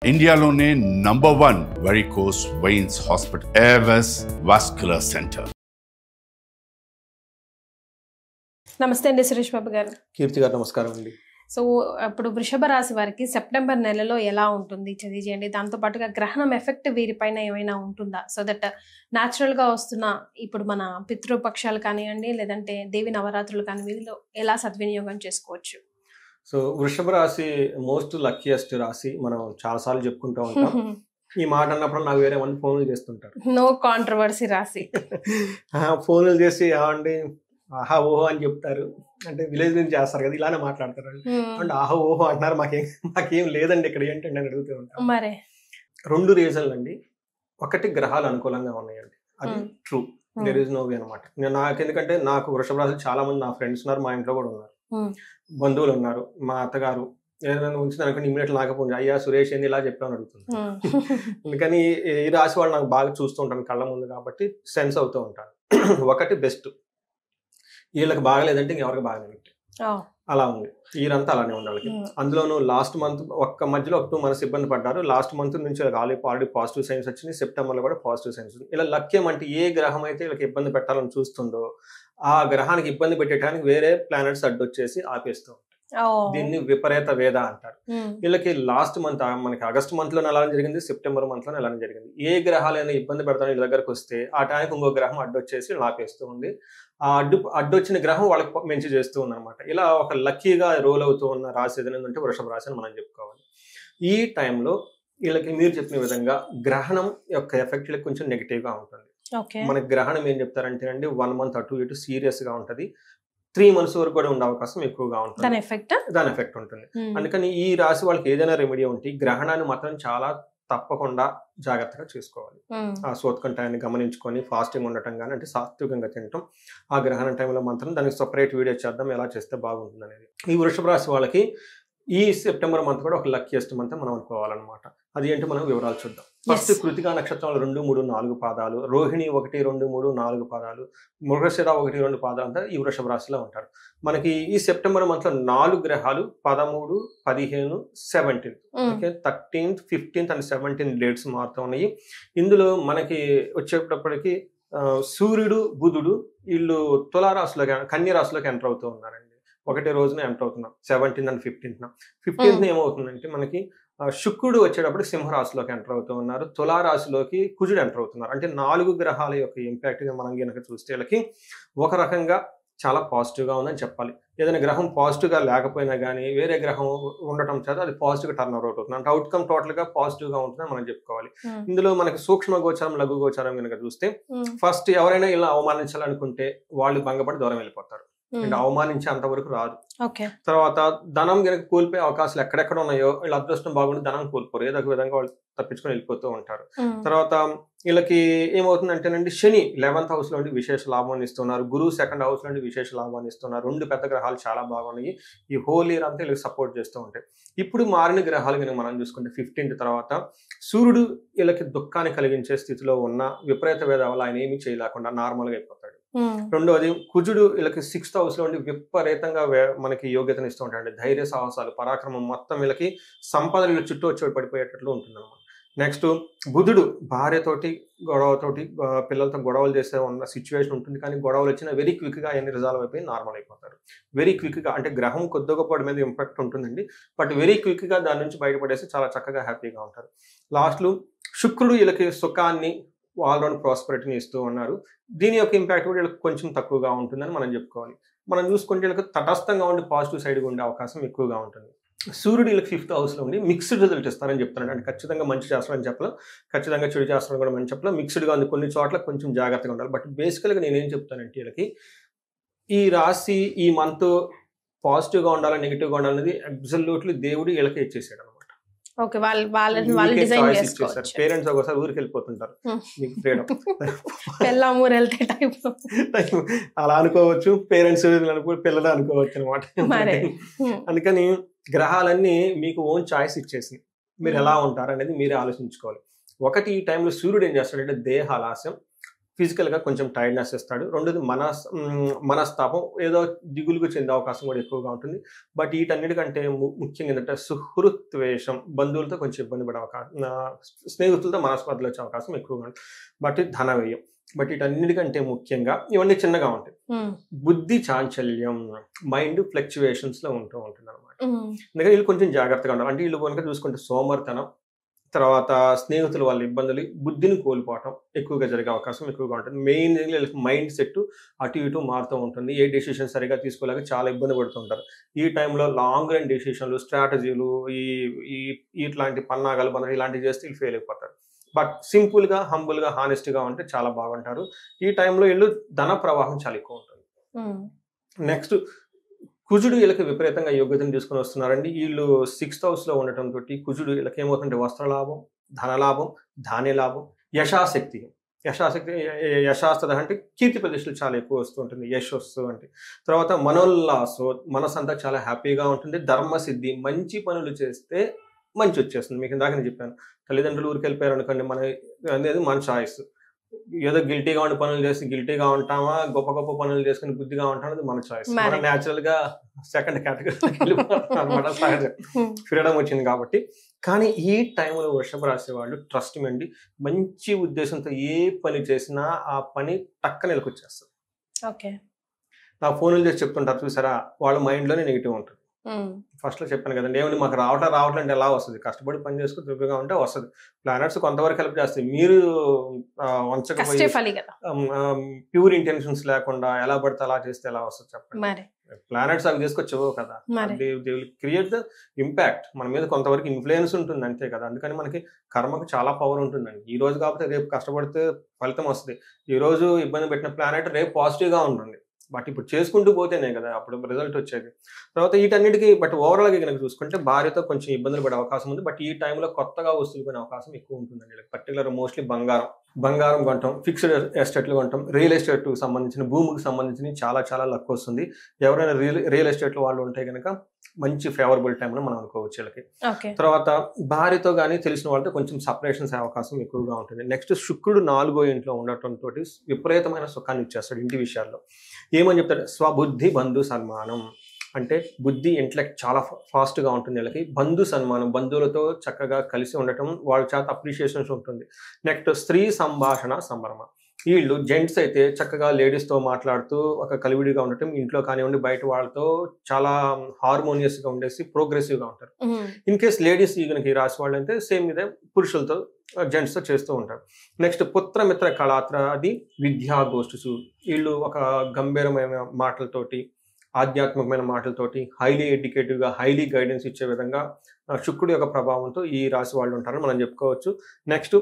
ఇండియాలోనే #1 varicose veins hospital Avis vascular centre. నమస్తే అండి సురేష్ బాబు గారు. కీర్తి గారు నమస్కారం అండి. సో ఇప్పుడు వృషభ రాశి వారికి సెప్టెంబర్ నెలలో ఎలా ఉంటుంది తెలియజేయండి. దాంతో పాటుగా గ్రహణం ఎఫెక్ట్ వీరిపైన ఏమైనా ఉంటుందా? సో దట్ న్యాచురల్గా వస్తున్న ఇప్పుడు మన పితృపక్షాలు కానివ్వండి, లేదంటే దేవి నవరాత్రులు కానీ వీరిలో ఎలా సద్వినియోగం చేసుకోవచ్చు? సో వృషభ రాశి మోస్ట్ లక్కీయెస్ట్ రాశి, మనం చాలాసార్లు చెప్పుకుంటూ ఉంటాం. ఈ మాట అన్నప్పుడు నాకు వేరే మంది ఫోన్లు చేస్తుంటారు. నో కాంట్రవర్సీ రాశి. ఫోన్లు చేసి ఏమండి ఆహా ఓహో అని చెప్తారు, అంటే విలేజ్ నుంచి చేస్తారు కదా, ఇలానే మాట్లాడతారు అంటే ఆహా ఓహో అంటున్నారు, మాకేం లేదండి ఇక్కడ ఏంటంటే అని అడుగుతూ ఉంటాం. మరి 2 రీజన్లు అండి. ఒకటి గ్రహాలు అనుకూలంగా ఉన్నాయండి, అది true, there is no way అనమాట. ఎందుకంటే నాకు వృషభ రాశి చాలా మంది నా ఫ్రెండ్స్ ఉన్నారు, మా ఇంట్లో కూడా ఉన్నారు, బంధువులు ఉన్నారు. మా అత్తగారు ఏదైనా ఉంచింది అనుకోండి ఇమీడియట్ నాకపోతే అయ్యా సురేష్ ఏంది ఇలా చెప్పాను అడుగుతుంది. అందుకని ఈ రాశి వాళ్ళు నాకు బాగా చూస్తూ ఉంటాను కళ్ళ ముందు, కాబట్టి సెన్స్ అవుతూ ఉంటాను. ఒకటి బెస్ట్, వీళ్ళకి బాగలేదంటే ఇంకెవరికి బాగలేదు, అలా ఉంది. వీరంతా అలానే ఉండాలి. అందులోనూ లాస్ట్ మంత్ మధ్యలో 2 months ఇబ్బంది పడ్డారు. లాస్ట్ మంత్ నుంచి ఆల్రెడీ పాజిటివ్ సైన్స్ వచ్చినాయి. సెప్టెంబర్లో కూడా పాజిటివ్ సైన్స్ ఉంది. ఇలా లక్ష్యం అంటే ఏ గ్రహం అయితే వీళ్ళకి ఇబ్బంది పెట్టాలని చూస్తుందో ఆ గ్రహానికి ఇబ్బంది పెట్టడానికి వేరే ప్లానెట్స్ అడ్డొచ్చేసి ఆపేస్తూ ఉంటాయి. దీన్ని విపరీత వేద అంటారు. వీళ్ళకి లాస్ట్ మంత్ మనకి ఆగస్ట్ మంత్ లోనే ఎలా జరిగింది, సెప్టెంబర్ మంత్ లోనే ఎలా జరిగింది. ఏ గ్రహాలైనా ఇబ్బంది పెడతాను వీళ్ళ దగ్గరకు వస్తే ఆ టైంకి ఇంకో గ్రహం అడ్డొచ్చేసి ఆపేస్తూ ఉంది. ఆ అడ్డొచ్చిన గ్రహం వాళ్ళకి మంచి చేస్తూ ఉంది అనమాట. ఇలా ఒక లక్కీగా రోల్ అవుతూ ఉన్న రాశి ఏదంటే వృషభ రాశి అని మనం చెప్పుకోవాలి. ఈ టైంలో వీళ్ళకి మీరు చెప్పిన విధంగా గ్రహణం యొక్క ఎఫెక్ట్ వీళ్ళకి కొంచెం నెగిటివ్ గా ఉంటుంది. మనకి గ్రహణం ఏం చెప్తారంటే అండి 1 month అటు ఇటు సీరియస్ గా ఉంటది. 3 months వరకు కూడా ఉండే అవకాశం ఎక్కువగా ఉంటుంది, దాని ఎఫెక్ట్ ఉంటుంది. అందుకని ఈ రాశి వాళ్ళకి ఏదైనా రెమెడీ ఉంటే గ్రహణాన్ని మాత్రం చాలా తప్పకుండా జాగ్రత్తగా చేసుకోవాలి. ఆ సోత్కంఠాన్ని గమనించుకొని ఫాస్టింగ్ ఉండటం కానీ, అంటే సాత్వికంగా తినటం. ఆ గ్రహణం టైంలో మాత్రం దానికి సపరేట్ వీడియో చేద్దాం ఎలా చేస్తే బాగుంటుంది అనేది. ఈ వృషభ రాశి వాళ్ళకి ఈ సెప్టెంబర్ మంత్ కూడా ఒక లక్కీయెస్ట్ మంత్ మనం అనుకోవాలన్నమాట. అది ఏంటి మనం వివరాలు చూద్దాం. ఫస్ట్ కృతికా నక్షత్రంలో 2, 3, 4 పాదాలు, రోహిణి 1, 2, 3, 4 పాదాలు, మృగశిర 1, 2 పాదాలు అంతా ఈ వృషభ రాశిలో ఉంటారు. మనకి ఈ సెప్టెంబర్ మంత్ లో 4 గ్రహాలు 13, 15, 17 okay 13th, 15th and 17th dates మారుతూ ఉన్నాయి. ఇందులో మనకి వచ్చేటప్పటికి సూర్యుడు, బుధుడు వీళ్ళు తులారాశిలోకి, కన్య రాశిలోకి ఎంటర్ అవుతూ ఉన్నారండి. ఒకటే రోజున ఎంటర్ అవుతున్నాం 17th and 15th ఏమవుతుందంటే మనకి శుక్రుడు వచ్చేటప్పుడు సింహరాశిలోకి ఎంటర్ అవుతూ ఉన్నారు. తులారాశిలోకి కుజుడు ఎంటర్ అవుతున్నారు. అంటే 4 గ్రహాల యొక్క ఇంపాక్ట్ గా మనం కనుక చూస్తే వీళ్ళకి ఒక రకంగా చాలా పాజిటివ్ గా ఉందని చెప్పాలి. ఏదైనా గ్రహం పాజిటివ్ గా లేకపోయినా కానీ వేరే గ్రహం ఉండటం చేత అది పాజిటివ్ గా టర్న్ అవుట్ అవుతుంది. అంటే అవుట్కమ్ టోటల్ గా పాజిటివ్ గా ఉంటుందని మనం చెప్పుకోవాలి. ఇందులో మనకి సూక్ష్మ గోచారం, లఘు గోచారం కనుక చూస్తే ఫస్ట్ ఎవరైనా ఇలా అవమానించాలనుకుంటే వాళ్ళు భంగపడి దూరం వెళ్ళిపోతారు, అంటే అవమానించే అంతవరకు రాదు. తర్వాత ధనం కనుక కోల్పోయే అవకాశాలు ఎక్కడెక్కడ ఉన్నాయో వీళ్ళ అదృష్టం బాగుండి ధనం కోల్పోరు, ఏదో ఒక విధంగా వాళ్ళు తప్పించుకొని వెళ్ళిపోతూ ఉంటారు. తర్వాత వీళ్ళకి ఏమవుతుందంటేనండి శని 11th house లో విశేష లాభాన్ని ఇస్తున్నారు, గురువు 2nd house లో విశేష లాభాన్ని ఇస్తున్నారు. 2 పెద్ద గ్రహాలు చాలా బాగున్నాయి. ఈ హోల్ ఇయర్ అంతా వీళ్ళకి సపోర్ట్ చేస్తూ ఉంటాయి. ఇప్పుడు మారిన గ్రహాలు కనుక మనం చూసుకుంటే 15th తర్వాత సూర్యుడు వీళ్ళకి దుఃఖాన్ని కలిగించే స్థితిలో ఉన్న విపరీత వేద వల్ల ఆయన ఏమీ చేయలేకుండా నార్మల్ గా అయిపోతాడు. రెండోది కుజుడు వీళ్ళకి 6th house లో విపరీతంగా మనకి యోగ్యతను ఇస్తూ ఉంటాడు. ధైర్య సాహసాలు, పరాక్రమం మొత్తం వీళ్ళకి సంపదలు వీళ్ళ చుట్టూ వచ్చి పడిపోయేటట్లు ఉంటుంది అనమాట. నెక్స్ట్ బుధుడు భార్యతోటి గొడవతోటి పిల్లలతో గొడవలు చేసే ఉన్న సిచ్యువేషన్ ఉంటుంది, కానీ గొడవలు వచ్చినా వెరీ క్విక్ గా అన్ని రిజాల్వ్ అయిపోయి నార్మల్ అయిపోతారు. వెరీ క్విక్ గా, అంటే గ్రహం కొద్దిగా మీద ఇంపాక్ట్ ఉంటుందండి, బట్ వెరీ క్విక్ గా దాని నుంచి బయటపడేసి చాలా చక్కగా హ్యాపీగా ఉంటారు. లాస్ట్లో శుక్రుడు వీళ్ళకి సుఖాన్ని, ఆల్రౌండ్ ప్రాస్పరిటీని ఇస్తూ ఉన్నారు. దీని యొక్క ఇంపాక్ట్ కూడా వీళ్ళకి కొంచెం తక్కువగా ఉంటుందని మనం చెప్పుకోవాలి. మనం చూసుకుంటే వీళ్ళకి తటస్థంగా ఉండి పాజిటివ్ సైడ్గా ఉండే అవకాశం ఎక్కువగా ఉంటుంది. సూర్యుడు వీళ్ళకి 5th house లో ఉండి మిక్స్డ్ రిజల్ట్ ఇస్తారని చెప్తున్నాడు. అంటే ఖచ్చితంగా మంచి చేస్తారని చెప్పలేం, ఖచ్చితంగా చెడు చేస్తారని కూడా మనం చెప్పలేం. మిక్స్డ్గా ఉంది, కొన్ని చోట్ల కొంచెం జాగ్రత్తగా ఉండాలి. బట్ బేసికల్గా నేనేం చెప్తానంటే వీళ్ళకి ఈ రాశి ఈ మంత్ పాజిటివ్గా ఉండాలి, నెగిటివ్గా ఉండాలనేది అబ్సల్యూట్లీ దేవుడు వీళ్ళకి ఇచ్చేసాడు అనమాట. పేరెంట్స్ ఒకసారి ఊరికి వెళ్ళిపోతుంటారు, అలా అనుకోవచ్చు, పేరెంట్స్ పిల్లలు అనుకోవచ్చు అనమాట. అందుకని గ్రహాలన్నీ మీకు ఓన్ చాయిస్ ఇచ్చేసి మీరు ఎలా ఉంటారు అనేది మీరే ఆలోచించుకోవాలి. ఒకటి ఈ టైంలో సూర్యుడు ఏం చేస్తాడంటే దేహాలాస్యం, ఫిజికల్గా కొంచెం టైర్డ్నెస్ ఇస్తాడు. రెండోది మనస్తాపం, ఏదో దిగులుకు చెందే అవకాశం కూడా ఎక్కువగా ఉంటుంది. బట్ వీటన్నిటికంటే ముఖ్యంగా ఏంటంటే సుహృద్వేషం, బంధువులతో కొంచెం ఇబ్బంది పడే అవకాశం, స్నేహితులతో మనస్పర్ధలు వచ్చే అవకాశం ఎక్కువగా ఉంటుంది. బట్ ధన వ్యయం. బట్ వీటన్నిటికంటే ముఖ్యంగా ఇవన్నీ చిన్నగా ఉంటాయి. బుద్ధి చాంచల్యం, మైండ్ ఫ్లక్చువేషన్స్ లో ఉంటూ ఉంటుంది అనమాట. అందుకని వీళ్ళు కొంచెం జాగ్రత్తగా ఉండాలి. అంటే వీళ్ళు కనుక చూసుకుంటే సోమర్తనం, తర్వాత స్నేహితుల వాళ్ళ ఇబ్బందులు, బుద్ధిని కోల్పోవటం ఎక్కువగా జరిగే అవకాశం ఎక్కువగా ఉంటుంది. మెయిన్ మైండ్ సెట్ అటు ఇటు మారుతూ ఉంటుంది. ఏ డెసిషన్ సరిగా తీసుకోలేక చాలా ఇబ్బంది పడుతూ ఉంటారు. ఈ టైంలో లాంగ్ రన్ డెసిషన్లు, స్ట్రాటజీలు, ఇట్లాంటి పన్నాగాలు ఇలాంటివి చేస్తే వీళ్ళు ఫెయిల్ అయిపోతారు. బట్ సింపుల్గా, హంబుల్గా, హానెస్ట్గా ఉంటే చాలా బాగుంటారు. ఈ టైంలో వీళ్ళు ధన ప్రవాహం చాలా ఎక్కువ ఉంటుంది. నెక్స్ట్ కుజుడు వీళ్ళకి విపరీతంగా యోగ్యతను తీసుకుని వస్తున్నారండి. వీళ్ళు 6th హౌస్లో ఉండటం తోటి కుజుడు వీళ్ళకి ఏమవుతుంటే వస్త్రలాభం, ధనలాభం, ధాన్యలాభం, యశాశక్తి. యశాస్త్ర అంటే కీర్తి ప్రతిష్టలు చాలా ఎక్కువ వస్తూ ఉంటుంది, యశస్సు అంటే. తర్వాత మనోల్లాసు, మనసంతా చాలా హ్యాపీగా ఉంటుంది. ధర్మసిద్ధి, మంచి పనులు చేస్తే మంచి వచ్చేస్తుంది. మీకు ఇందాక నేను చెప్పాను, తల్లిదండ్రులు ఊరికి వెళ్ళిపోయారు అనుకోండి, అనేది మన చాయిస్. ఏదో గిల్టీగా ఉండే పనులు చేసి గిల్టీగా ఉంటామా, గొప్ప గొప్ప పనులు చేసుకుని బుద్ధిగా ఉంటాం, అది మన చాయిస్. మనం న్యాచురల్ గా సెకండ్ కేటగిరీ అనమాట, సహజం, ఫ్రీడమ్ వచ్చింది కాబట్టి. కానీ ఈ టైంలో వృషభ రాశి వాళ్ళు ట్రస్ట్ అండి, మంచి ఉద్దేశంతో ఏ పని చేసినా ఆ పని టక్కన నిలకొచ్చేస్తారు. నా ఫోన్లు చేసి చెప్తుంటారు చూసారా, వాళ్ళ మైండ్లోనే నెగిటివ్ ఉంటుంది. ఫస్ట్ లో చెప్పాను కదండి, ఏమంటే మాకు రావట్లంటే ఎలా వస్తుంది, కష్టపడి పని చేసుకుని తృప్తిగా ఉంటే వస్తుంది. ప్లానెట్స్ కొంతవరకు హెల్ప్ చేస్తాయి. మీరు వంచకపోయి ప్యూర్ ఇంటెన్షన్స్ లేకుండా ఎలా పడితే అలా చేస్తే ఎలా వస్తుంది చెప్పండి. ప్లానెట్స్ అవి తీసుకొచ్చేవో కదా, they will create the impact. మన మీద కొంతవరకు ఇన్ఫ్లుయెన్స్ ఉంటుంది అంతే కదా. అందుకని మనకి కర్మకు చాలా పవర్ ఉంటుందండి. ఈ రోజు కాకపోతే రేపు కష్టపడితే ఫలితం వస్తుంది. ఈ రోజు ఇబ్బంది పెట్టిన ప్లానెట్ రేపు పాజిటివ్గా ఉంటుంది. బట్ ఇప్పుడు చేసుకుంటూ పోతేనే కదా అప్పుడు రిజల్ట్ వచ్చేది. తర్వాత వీటన్నిటికీ బట్ ఓవరాల్గా కనుక చూసుకుంటే భార్యతో కొంచెం ఇబ్బందులు పడే అవకాశం ఉంది. బట్ ఈ టైంలో కొత్తగా వస్తువులు కొనే అవకాశం ఎక్కువ ఉంటుందండి. పర్టికులర్ మోస్ట్లీ బంగారం కొనటం, ఫిక్స్డ్ ఎస్టేట్లు కొనటం, రియల్ ఎస్టేట్ సంబంధించిన భూమికి సంబంధించిన చాలా లక్ వస్తుంది. ఎవరైనా రియల్ ఎస్టేట్ వాళ్ళు ఉంటే కనుక మంచి ఫేవరబుల్ టైం అని మనం అనుకోవచ్చు వీళ్ళకి. తర్వాత భార్యతో కానీ తెలిసిన వాళ్ళతో కొంచెం సపరేషన్స్ అయ్యే అవకాశం ఎక్కువగా ఉంటుంది. నెక్స్ట్ శుక్రుడు 4వ ఇంట్లో ఉండటంతో విపరీతమైన సుఖాన్ని ఇచ్చేస్తాడు ఇంటి విషయాల్లో. ఏమని చెప్తాడు, స్వబుద్ధి బంధు సన్మానం. అంటే బుద్ధి, ఇంటలెక్ట్ చాలా ఫాస్ట్గా ఉంటుంది వీళ్ళకి. బంధు సన్మానం, బంధువులతో చక్కగా కలిసి ఉండటం, వాళ్ళ చేత అప్రిషియేషన్స్ ఉంటుంది. నెక్స్ట్ స్త్రీ సంభాషణ సంభ్రమ. వీళ్ళు జెంట్స్ అయితే చక్కగా లేడీస్తో మాట్లాడుతూ ఒక కలివిడిగా ఉండటం, ఇంట్లో కానివ్వండి బయట వాళ్ళతో చాలా హార్మోనియస్గా ఉండేసి ప్రోగ్రెసివ్గా ఉంటారు. ఇన్ కేస్ లేడీస్ ఈ రాసి వాళ్ళు అయితే సేమ్ ఇదే పురుషులతో జెంట్స్తో చేస్తూ ఉంటారు. నెక్స్ట్ పుత్రమిత్ర కళాత్ర, అది విద్యాగోష్ఠుసు. వీళ్ళు ఒక గంభీరమైన మాటలతోటి, ఆధ్యాత్మికమైన మాటలతోటి, హైలీ ఎడ్యుకేటివ్గా, హైలీ గైడెన్స్ ఇచ్చే విధంగా శుక్రుడి యొక్క ప్రభావంతో ఈ రాశి వాళ్ళు ఉంటారని మనం చెప్పుకోవచ్చు. నెక్స్ట్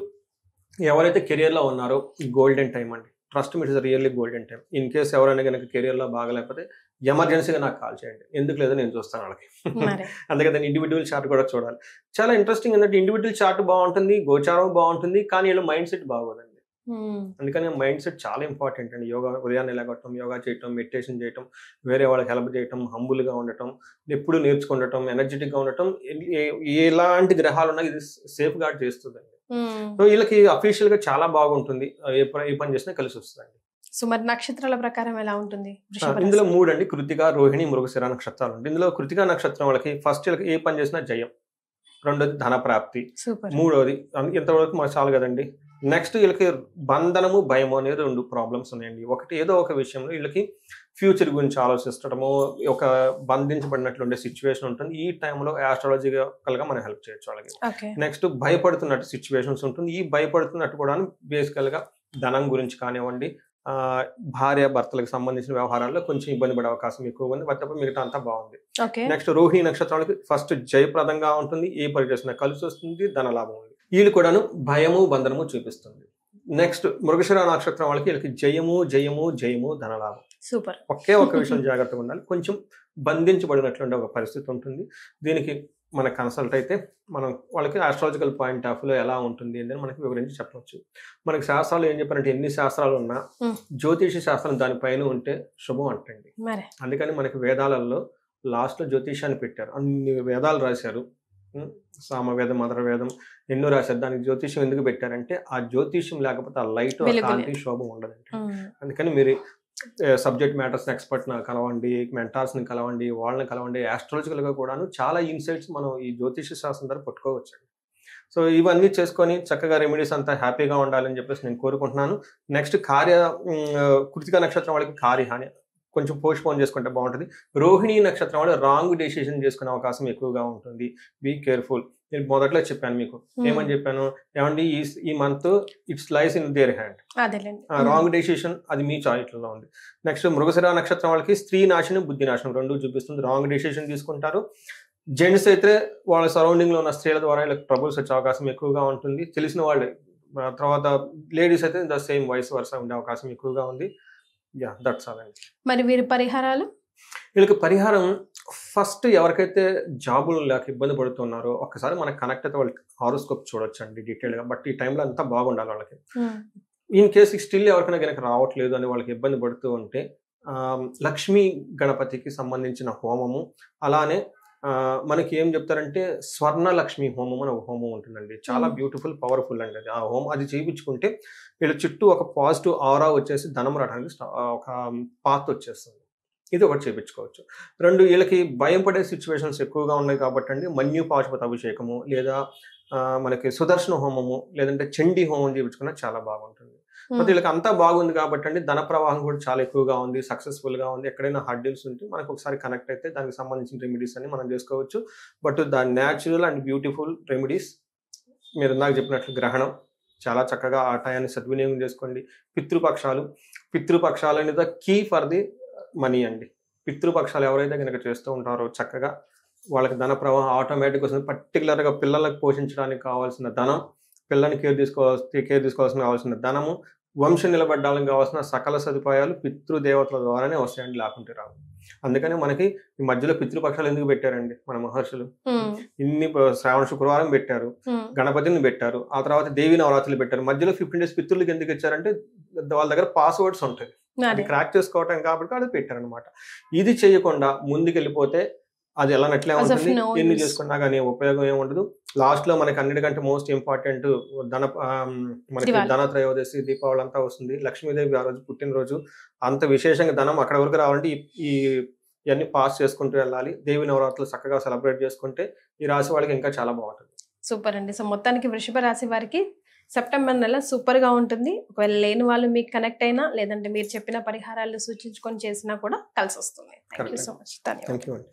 ఎవరైతే కెరియర్లో ఉన్నారో గోల్డెన్ టైం అండి. Trust me, it is really golden time. In case ఎవరైనా కనుక కెరియర్లో బాగలేకపోతే ఎమర్జెన్సీగా నాకు కాల్ చేయండి, ఎందుకు లేదో నేను చూస్తాను వాళ్ళకి. అందుకే దాన్ని ఇండివిజువల్ చార్ట్ కూడా చూడాలి. చాలా ఇంట్రెస్టింగ్ ఏంటంటే ఇండివిజువల్ చార్ట్ బాగుంటుంది, గోచారం బాగుంటుంది, కానీ వీళ్ళ మైండ్ సెట్ బాగోదండి. అందుకని మైండ్ సెట్ చాలా ఇంపార్టెంట్ అండి. యోగా ఉదయాన్నే లేగటం, యోగా చేయటం, మెడిటేషన్ చేయటం, వేరే వాళ్ళకి హెల్ప్ చేయటం, హంబుల్గా ఉండటం, ఎప్పుడు నేర్చుకుండటం, ఎనర్జెటిక్గా ఉండటం, ఎలాంటి గ్రహాలు ఉన్నా ఇది సేఫ్ గార్డ్ చేస్తుందండి. సో వీళ్ళకి అఫీషియల్ గా చాలా బాగుంటుంది, ఏ పని చేసినా కలిసి వస్తుందండి. సో మరి నక్షత్రాల ప్రకారం ఎలా ఉంటుంది? ఇందులో 3 అండి, కృతిక, రోహిణి, మృగశిర నక్షత్రాలు ఉంటాయి. ఇందులో కృతిక నక్షత్రం వాళ్ళకి ఫస్ట్ వీళ్ళకి ఏ పని చేసినా జయం, రెండోది ధన ప్రాప్తి, మూడోది ఇంతవరకు మాకు చాలు కదండి. నెక్స్ట్ వీళ్ళకి బంధనము, భయము అనేది 2 ప్రాబ్లమ్స్ ఉన్నాయండి. ఒకటి ఏదో ఒక విషయంలో వీళ్ళకి ఫ్యూచర్ గురించి ఆలోచించడము, ఒక బంధించబడినట్లు ఉండే సిచ్యువేషన్ ఉంటుంది. ఈ టైంలో ఆస్ట్రాలజికల్గా మనం హెల్ప్ చేయొచ్చు వాళ్ళకి. నెక్స్ట్ భయపడుతున్నట్టు సిచ్యువేషన్స్ ఉంటుంది. ఈ భయపడుతున్నట్టు కూడా బేసికల్గా ధనం గురించి కానివ్వండి, భార్య భర్తలకు సంబంధించిన వ్యవహారాల్లో కొంచెం ఇబ్బంది పడే అవకాశం ఎక్కువ ఉంది. తప్ప మిగతా అంతా బాగుంది. నెక్స్ట్ రోహిణి నక్షత్రాలకి ఫస్ట్ జయప్రదంగా ఉంటుంది, ఏ పని చేసినా కలిసి వస్తుంది, ధనలాభం ఉంది. వీళ్ళు కూడాను భయము, బంధనము చూపిస్తుంది. నెక్స్ట్ మృగశిర నక్షత్రం వాళ్ళకి వీళ్ళకి జయము, జయము, జయము, ధనలాభం. సూపర్. ఒకే ఒక విషయం జాగ్రత్తగా ఉండాలి, కొంచెం బంధించబడినట్లుండే ఒక పరిస్థితి ఉంటుంది. దీనికి మన కన్సల్ట్ అయితే మనం వాళ్ళకి ఆస్ట్రాలజికల్ పాయింట్ ఆఫ్ వ్యూలో ఎలా ఉంటుంది అని మనకి వివరించి చెప్పవచ్చు. మనకి శాస్త్రాలు ఏం చెప్పారంటే, ఎన్ని శాస్త్రాలు ఉన్నా జ్యోతిష శాస్త్రం దానిపైన ఉంటే శుభం అంటండి. అందుకని మనకి వేదాలలో లాస్ట్లో జ్యోతిషాన్ని పెట్టారు. అన్ని వేదాలు రాశారు, సామవేదం, అధర్వేదం, ఎన్నో రాశారు. దానికి జ్యోతిష్యం ఎందుకు పెట్టారంటే ఆ జ్యోతిష్యం లేకపోతే ఆ లైట్ కాంతి శోభం ఉండదండి. అందుకని మీరు సబ్జెక్ట్ మ్యాటర్స్ ఎక్స్పర్ట్ని కలవండి, మెంటార్స్ని కలవండి, వాళ్ళని కలవండి. ఆస్ట్రాలజికల్గా కూడాను చాలా ఇన్సైట్స్ మనం ఈ జ్యోతిష శాస్త్రం ద్వారా పట్టుకోవచ్చు. సో ఇవన్నీ చేసుకొని చక్కగా రెమెడీస్ అంతా హ్యాపీగా ఉండాలని చెప్పేసి నేను కోరుకుంటున్నాను. నెక్స్ట్ కృతికా నక్షత్రం వాళ్ళకి కార్యహాని కొంచెం పోస్ట్పోన్ చేసుకుంటే బాగుంటుంది. రోహిణీ నక్షత్రం వాళ్ళు రాంగ్ డెసిషన్ చేసుకునే అవకాశం ఎక్కువగా ఉంటుంది. Be careful. నేను మొదట్లో చెప్పాను మీకు, ఏమని చెప్పాను, ఏమండి ఈ month it's lies in their hand. Wrong decision అది మీ చాయిస్లో ఉంది. నెక్స్ట్ మృగశిర నక్షత్రం వాళ్ళకి స్త్రీ నాశనం బుద్ధి నాశనం రెండు చూపిస్తుంది. రాంగ్ డెసిషన్ తీసుకుంటారు. జెంట్స్ అయితే వాళ్ళ సరౌండింగ్ లో ఉన్న స్త్రీల ద్వారా వీళ్ళకి ట్రబుల్స్ వచ్చే అవకాశం ఎక్కువగా ఉంటుంది. తెలిసిన వాళ్ళే. తర్వాత లేడీస్ అయితే ద సేమ్ వయసు వరుస ఉండే అవకాశం ఎక్కువగా ఉంది. యా, దట్స్ ఆల్ అండి. మరి వీరి పరిహారాలు, వీళ్ళకి పరిహారం ఫస్ట్ ఎవరికైతే జాబులు లేక ఇబ్బంది పడుతున్నారో ఒక్కసారి మనకి కనెక్ట్ అయితే వాళ్ళకి హారోస్కోప్ చూడొచ్చు అండి డీటెయిల్గా. బట్ ఈ టైంలో అంతా బాగుండాలి వాళ్ళకి. ఇన్ కేసు స్టిల్ ఎవరికైనా కనుక రావట్లేదు అని వాళ్ళకి ఇబ్బంది పడుతూ ఉంటే లక్ష్మీ గణపతికి సంబంధించిన హోమము, అలానే మనకి ఏం చెప్తారంటే స్వర్ణలక్ష్మి హోమం అని ఒక హోమం ఉంటుందండి. చాలా బ్యూటిఫుల్, పవర్ఫుల్ అండి అది. ఆ హోమం అది చేయించుకుంటే వీళ్ళ చుట్టూ ఒక పాజిటివ్ ఆరా వచ్చేసి ధనం రావడానికి ఒక పాత్ వచ్చేస్తుంది. ఇది ఒకటి చేయించుకోవచ్చు. రెండు, వీళ్ళకి భయం పడే సిచ్యువేషన్స్ ఎక్కువగా ఉన్నాయి కాబట్టి అండి మన్యు పాశుపత అభిషేకము లేదా మనకి సుదర్శన హోమము లేదంటే చండీ హోమం చేయించుకున్నా చాలా బాగుంటుంది. బట్ వీళ్ళకి అంతా బాగుంది కాబట్టి అండి ధన ప్రవాహం కూడా చాలా ఎక్కువగా ఉంది, సక్సెస్ఫుల్ గా ఉంది. ఎక్కడైనా హర్డిల్స్ ఉంటే మనకు ఒకసారి కనెక్ట్ అయితే దానికి సంబంధించిన రెమెడీస్ అన్ని మనం చేసుకోవచ్చు. But the natural and beautiful remedies మీరు ఇందాక చెప్పినట్లు గ్రహణం చాలా చక్కగా ఆ టయాన్ని సద్వినియోగం చేసుకోండి. పితృపక్షాలు అనేది the key for the money అండి. పితృపక్షాలు ఎవరైతే కనుక చేస్తూ ఉంటారో చక్కగా వాళ్ళకి ధన ప్రవాహం ఆటోమేటిక్గా వస్తుంది. పర్టికులర్గా పిల్లలకు పోషించడానికి కావాల్సిన ధనం, పిల్లల్ని కేర్ తీసుకోవాల్సిన కావాల్సిన ధనము, వంశం నిలబడ్డానికి కావాల్సిన సకల సదుపాయాలు పితృదేవతల ద్వారానే వస్తాయండి, లేకుంటే రావు. అందుకని మనకి ఈ మధ్యలో పితృపక్షాలు ఎందుకు పెట్టారండి మన మహర్షులు? ఇన్ని శ్రావణ శుక్రవారం పెట్టారు, గణపతిని పెట్టారు, ఆ తర్వాత దేవి నవరాత్రులు పెట్టారు. మధ్యలో 15 days పితృలకు ఎందుకు ఇచ్చారంటే వాళ్ళ దగ్గర పాస్వర్డ్స్ ఉంటాయి, అది క్రాక్ చేసుకోవటం కాబట్టి అది పెట్టారనమాట. ఇది చేయకుండా ముందుకెళ్ళిపోతే అది ఎలా నట్లే ఉంటుంది. ఎన్ని చేసుకున్నా కానీ ఉపయోగం ఏముండదు. లాస్ట్ లో మనకి అన్నిటికంటే మోస్ట్ ఇంపార్టెంట్ మనకి ధన త్రయోదశి, దీపావళి అంతా వస్తుంది. లక్ష్మీదేవి ఆ రోజు పుట్టినరోజు. అంత విశేషంగా ధనం అక్కడ వరకు రావాలంటే ఇవన్నీ పాస్ చేసుకుంటూ వెళ్ళాలి. దేవి నవరాత్రులు చక్కగా సెలబ్రేట్ చేసుకుంటే ఈ రాశి వాళ్ళకి ఇంకా చాలా బాగుంటుంది. సూపర్ అండి. సో మొత్తానికి వృషభ రాశి వారికి సెప్టెంబర్ నెల సూపర్ గా ఉంటుంది. ఒకవేళ లేని వాళ్ళు మీకు కనెక్ట్ అయినా లేదంటే మీరు చెప్పిన పరిహారాలు సూచించుకొని చేసినా కూడా కలిసి వస్తుంది. Thank you so much. ధన్యవాదాలు.